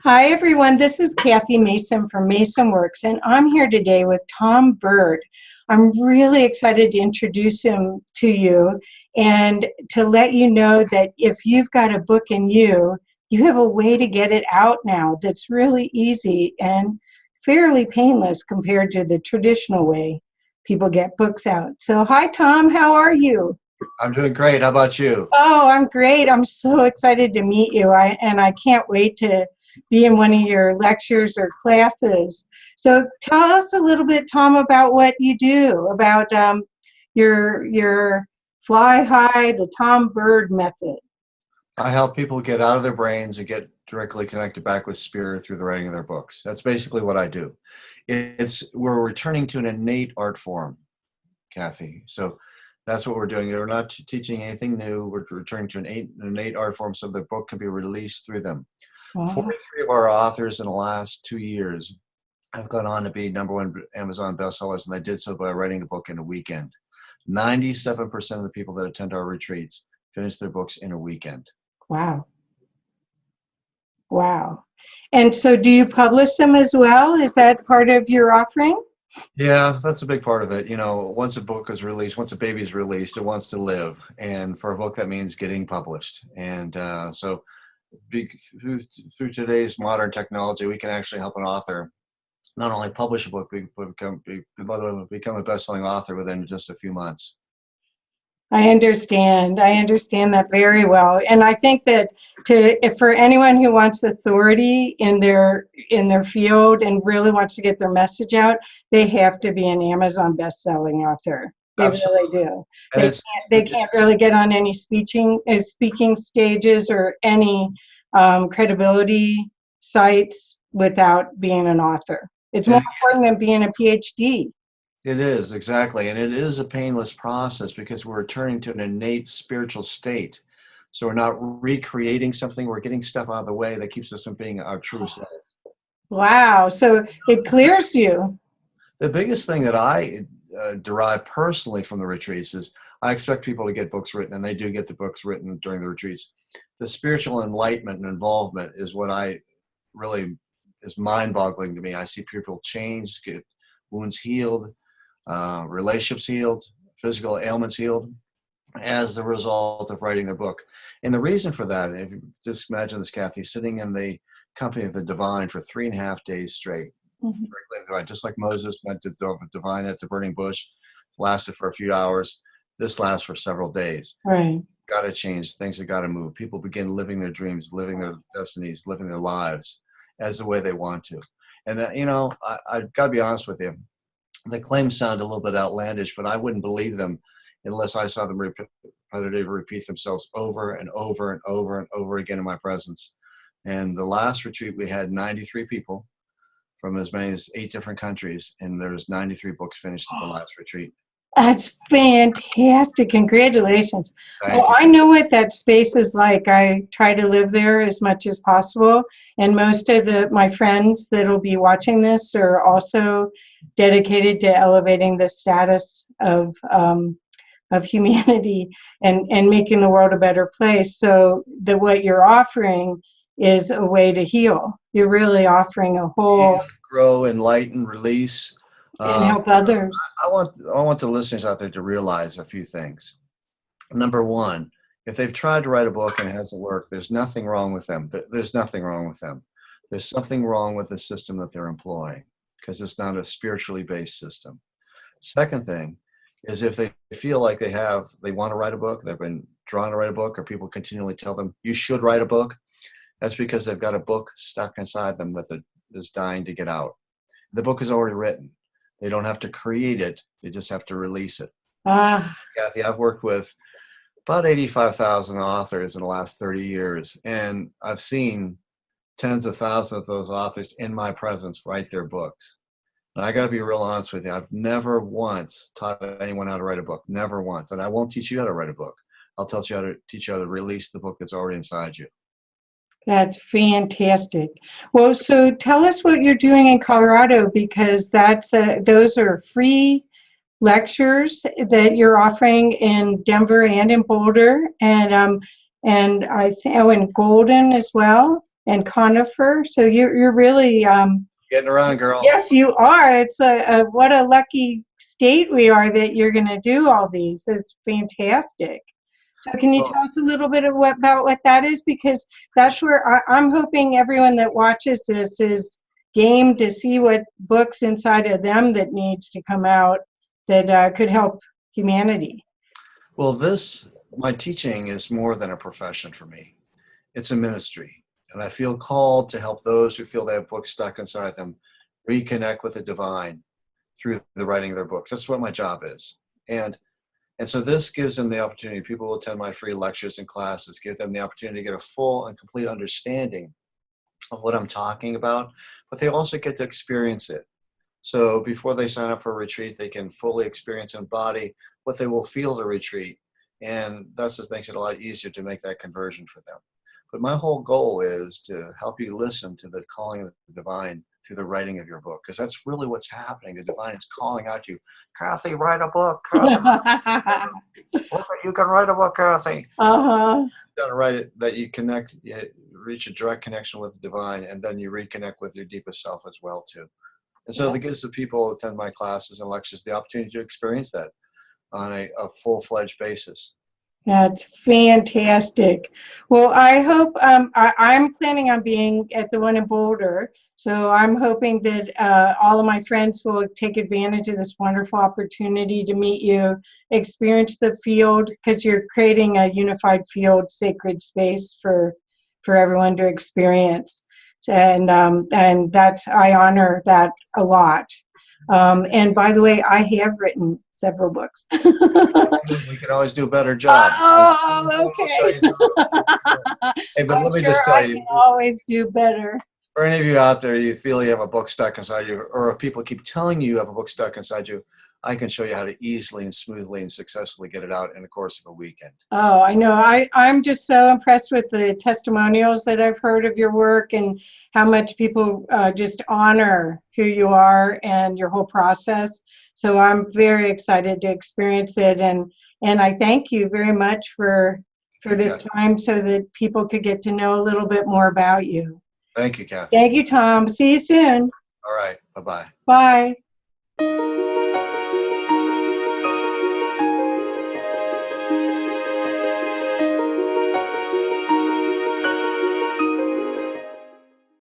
Hi, everyone. This is Kathy Mason from Mason Works, and I'm here today with Tom Bird. I'm really excited to introduce him to you and to let you know that if you've got a book in you, you have a way to get it out now that's really easy and fairly painless compared to the traditional way people get books out. So, hi, Tom. How are you? I'm doing great. How about you? Oh, I'm great. I'm so excited to meet you. I can't wait to be in one of your lectures or classes. So tell us a little bit, Tom, about what you do, about your fly high, the Tom Bird method. I help people get out of their brains and get directly connected back with spirit through the writing of their books. That's basically what I do. We're returning to an innate art form, Kathy. So that's what we're doing. We're not teaching anything new. We're returning to an innate art form so the book can be released through them. Wow. 43 of our authors in the last 2 years have gone on to be #1 Amazon bestsellers, and they did so by writing a book in a weekend. 97% of the people that attend our retreats finish their books in a weekend. Wow. Wow. And so do you publish them as well? Is that part of your offering? Yeah, that's a big part of it. You know, once a book is released, once a baby is released, it wants to live. And for a book, that means getting published. And so through today's modern technology, we can actually help an author not only publish a book, but become a best-selling author within just a few months. I understand. I understand that very well. And I think that if for anyone who wants authority in their field and really wants to get their message out, they have to be an Amazon best-selling author. They Absolutely. really do. And They can't really get on any speaking stages or any credibility sites without being an author. It's more important than being a PhD. it is, exactly. And it is a painless process because we're returning to an innate spiritual state. So we're not recreating something, we're getting stuff out of the way that keeps us from being our true self. Wow. So it clears you. The biggest thing that I derive personally from the retreats is I expect people to get books written, and they do get the books written during the retreats. The spiritual enlightenment and involvement is what I really is mind-boggling to me. I see people change, get wounds healed, relationships healed, physical ailments healed as a result of writing their book. And the reason for that, if you just imagine this, Kathy, sitting in the company of the divine for 3.5 days straight. Mm-hmm. Just like Moses went to the divine at the burning bush, lasted for a few hours. This lasts for several days. Right. Got to change. Things have got to move. People begin living their dreams, living their destinies, living their lives as the way they want to. And I've got to be honest with you. The claims sound a little bit outlandish, but I wouldn't believe them unless I saw them repeat themselves over and over and over and over again in my presence. And the last retreat, we had 93 people from as many as 8 different countries, and there's 93 books finished at the last retreat. That's fantastic. Congratulations. Thank Oh, you. I know what that space is like. I try to live there as much as possible. And most of my friends that'll be watching this are also dedicated to elevating the status of humanity and making the world a better place. So what you're offering is a way to heal. You're really offering a whole Grow, enlighten, release. and help others. I want the listeners out there to realize a few things. Number one, if they've tried to write a book and it hasn't worked, there's nothing wrong with them. There's nothing wrong with them. There's something wrong with the system that they're employing because it's not a spiritually based system. Second thing is if they feel like they want to write a book, they've been drawn to write a book, or people continually tell them, you should write a book, that's because they've got a book stuck inside them that is dying to get out. The book is already written. They don't have to create it. They just have to release it. Kathy, I've worked with about 85,000 authors in the last 30 years, and I've seen tens of thousands of those authors in my presence write their books. And I got to be real honest with you. I've never once taught anyone how to write a book. Never once. And I won't teach you how to write a book. I'll teach you how to release the book that's already inside you. That's fantastic. Well, so tell us what you're doing in Colorado, because those are free lectures that you're offering in Denver and in Boulder, and I think in Golden as well. and conifer. So you're really Getting around, girl. yes, you are. It's what a lucky state we are that you're going to do all these. It's fantastic. So can you Well, tell us a little bit of about what that is? Because that's where I'm hoping everyone that watches this is game to see what books inside of them that needs to come out that could help humanity. well, my teaching is more than a profession for me. It's a ministry. And I feel called to help those who feel they have books stuck inside them reconnect with the divine through the writing of their books. That's what my job is. And so this gives them the opportunity. People will attend my free lectures and classes, give them the opportunity to get a full and complete understanding of what I'm talking about, but they also get to experience it. So before they sign up for a retreat, they can fully experience and embody what they will feel at a retreat. And that's just makes it a lot easier to make that conversion for them. But my whole goal is to help you listen to the calling of the divine through the writing of your book, because that's really what's happening. The divine is calling out to you, Kathy, write a book. Kathy, look, you can write a book, Kathy. Uh-huh. You gotta write it that you connect, you reach a direct connection with the divine, and then you reconnect with your deepest self as well too. And so that gives the people who attend my classes and lectures the opportunity to experience that on a full-fledged basis. That's fantastic. Well, I hope I'm planning on being at the one in Boulder, so I'm hoping that all of my friends will take advantage of this wonderful opportunity to meet you, experience the field, because you're creating a unified field, sacred space for everyone to experience. And that's, I honor that a lot. And by the way, I have written several books. We could always do a better job. Oh, okay. Hey, but I'm let me sure just tell I you, can always do better. for any of you out there, you feel you have a book stuck inside you, or if people keep telling you you have a book stuck inside you, I can show you how to easily and smoothly and successfully get it out in the course of a weekend. Oh, I know. I'm just so impressed with the testimonials that I've heard of your work and how much people just honor who you are and your whole process. So I'm very excited to experience it, and I thank you very much for this time so that people could get to know a little bit more about you. Thank you, Kathy. Thank you, Tom. See you soon. All right. Bye-bye. Bye.